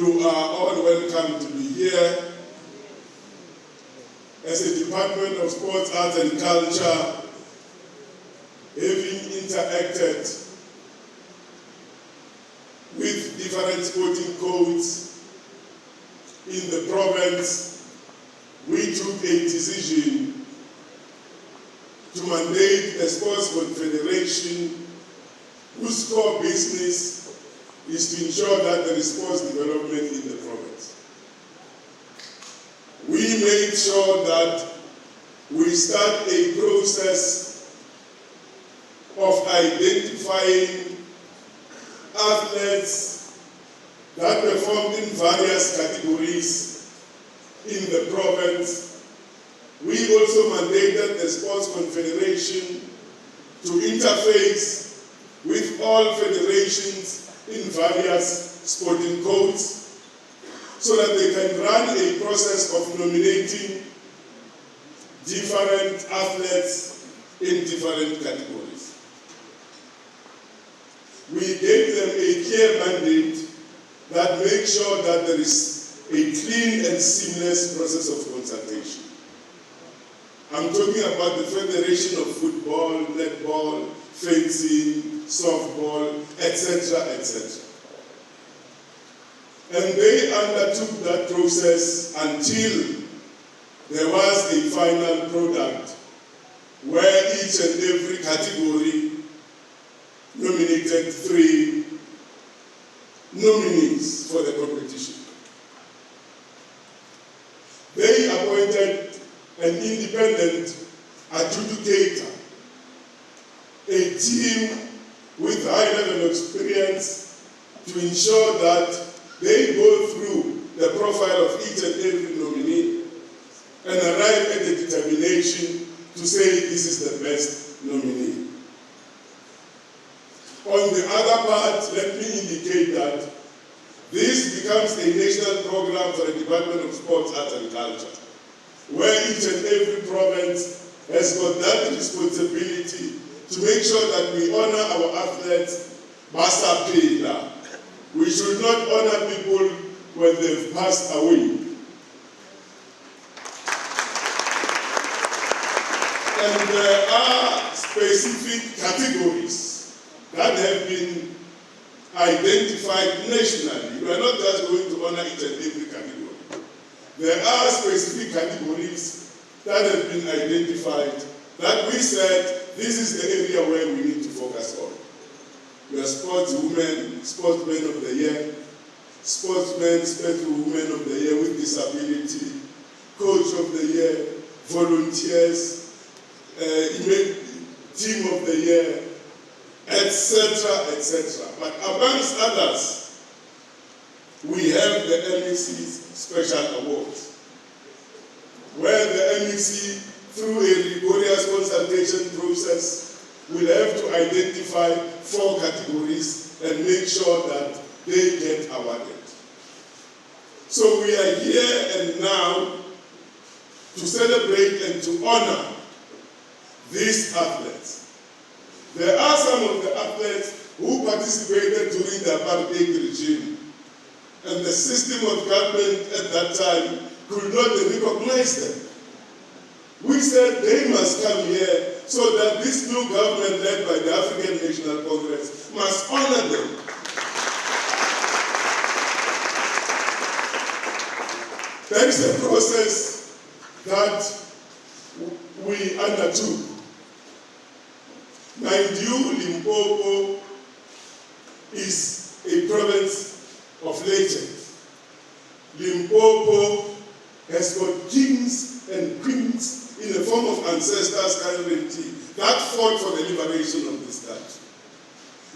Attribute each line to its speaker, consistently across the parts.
Speaker 1: You are all welcome to be here. As a Department of Sports, Arts and Culture, having interacted with different sporting codes in the province, we took a decision to mandate a sports confederation whose core business is to ensure that there is sports development in the province. We made sure that we start a process of identifying athletes that performed in various categories in the province. We also mandated the Sports Confederation to interface with all federations in various sporting codes so that they can run a process of nominating different athletes in different categories. We gave them a clear mandate that makes sure that there is a clean and seamless process of consultation. I'm talking about the Federation of Football, Netball, Fencing, Softball, etc., etc. And they undertook that process until there was a final product where each and every category nominated 3 nominees for the competition. They appointed an independent adjudicator, a team with high level experience to ensure that they go through the profile of each and every nominee and arrive at a determination to say this is the best nominee. On the other part, let me indicate that this becomes a national program for the Department of Sports, Arts and Culture, where each and every province has got that responsibility to make sure that we honor our athletes basa phela. We should not honor people when they've passed away. And there are specific categories that have been identified nationally. We are not just going to honor each and every category. There are specific categories that have been identified that we said this is the area where we need to focus on. We are sportswomen, sportsmen of the year, sportsmen, sportswomen of the year with disability, coach of the year, volunteers, team of the year, etc., etc. But amongst others, we have the MEC's Special Awards, where the MEC, through a rigorous consultation process, will have to identify 4 categories and make sure that they get awarded. So we are here and now to celebrate and to honor these athletes. There are some of the athletes who participated during the apartheid regime, and the system of government at that time could not recognize them. We said they must come here so that this new government led by the African National Congress must honor them. There is a process that we undertook. Mind you, Limpopo is a province of legends. Limpopo has got kings and queens in the form of ancestors currently that fought for the liberation of this country.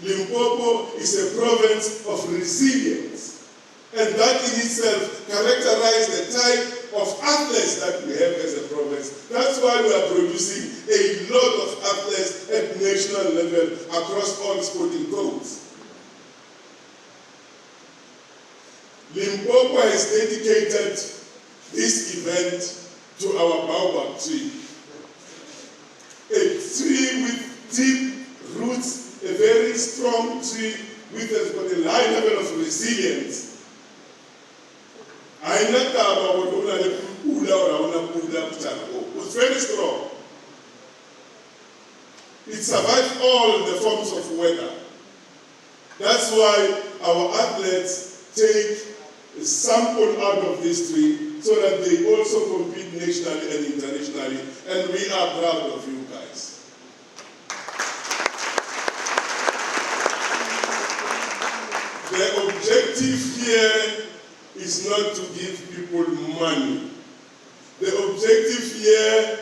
Speaker 1: Limpopo is a province of resilience, and that in itself characterizes the type of athletes that we have as a province. That's why we are producing a lot of athletes at national level across all sporting codes. Limpopo has dedicated this event to our baobab tree. A tree with deep roots, a very strong tree with a high level of resilience. was very strong. It survived all the forms of weather. That's why our athletes take a sample out of this tree so that they also compete nationally and internationally, and we are proud of you guys. The objective here is not to give people money. The objective here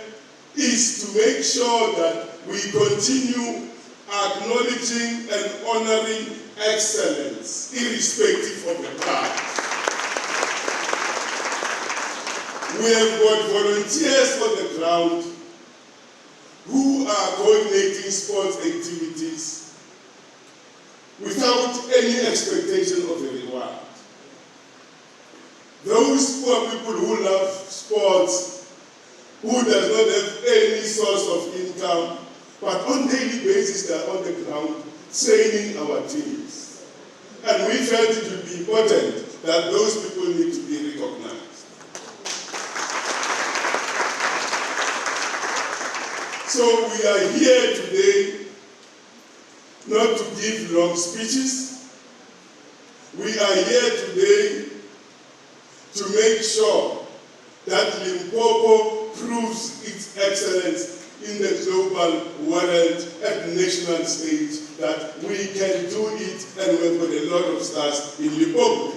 Speaker 1: is to make sure that we continue acknowledging and honoring excellence, irrespective of the prize. We have got volunteers on the ground who are coordinating sports activities without any expectation of a reward. Those poor people who love sports, who does not have any source of income, but on daily basis they are on the ground training our teams. And we felt it would be important that those people need to be recognized. So we are here today not to give long speeches. We are here today to make sure that Limpopo proves its excellence in the global world at national stage, that we can do it, and we've got a lot of stars in Limpopo.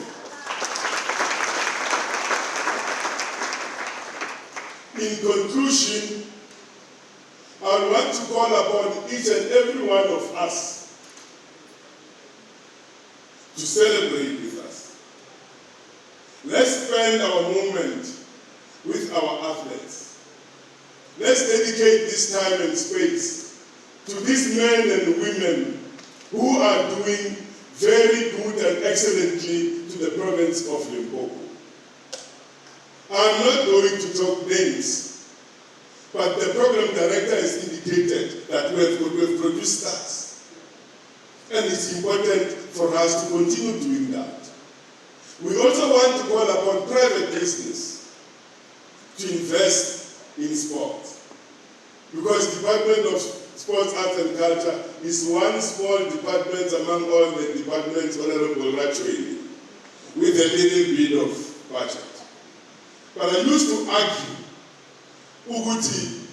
Speaker 1: In conclusion, I want to call upon each and every one of us to celebrate with us. Let's spend our moment with our athletes. Let's dedicate this time and space to these men and women who are doing very good and excellently to the province of Limpopo. I'm not going to talk names, but the program director has indicated that we have produced stars. And it's important for us to continue doing that. We also want to call upon private business to invest in sport. Because Department of Sports, Arts and Culture is one small department among all the departments Honourable Rachoini, with a little bit of budget. But I used to argue, Uguti,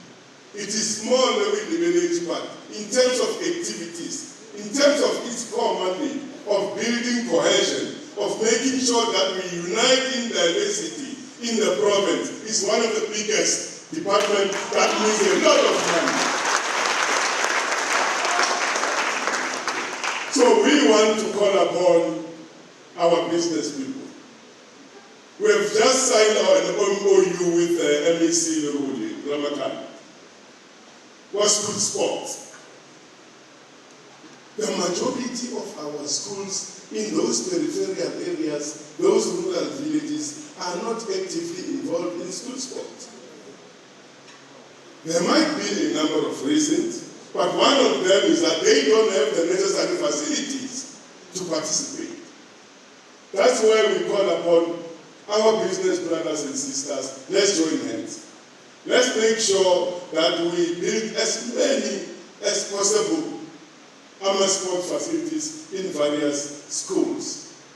Speaker 1: it is small with the village, but in terms of activities, in terms of its core mandate of building cohesion, of making sure that we unite in diversity in the province, is one of the biggest departments that needs a lot of money. So we want to call upon our business people. We have just signed an MOU with MEC Honourable. What's good sports? The majority of our schools in those peripheral areas, those rural villages, are not actively involved in school sports. There might be a number of reasons, but one of them is that they don't have the necessary facilities to participate. That's why we call upon our business brothers and sisters, let's join hands. Let's make sure that we build as many as possible sport facilities in various schools.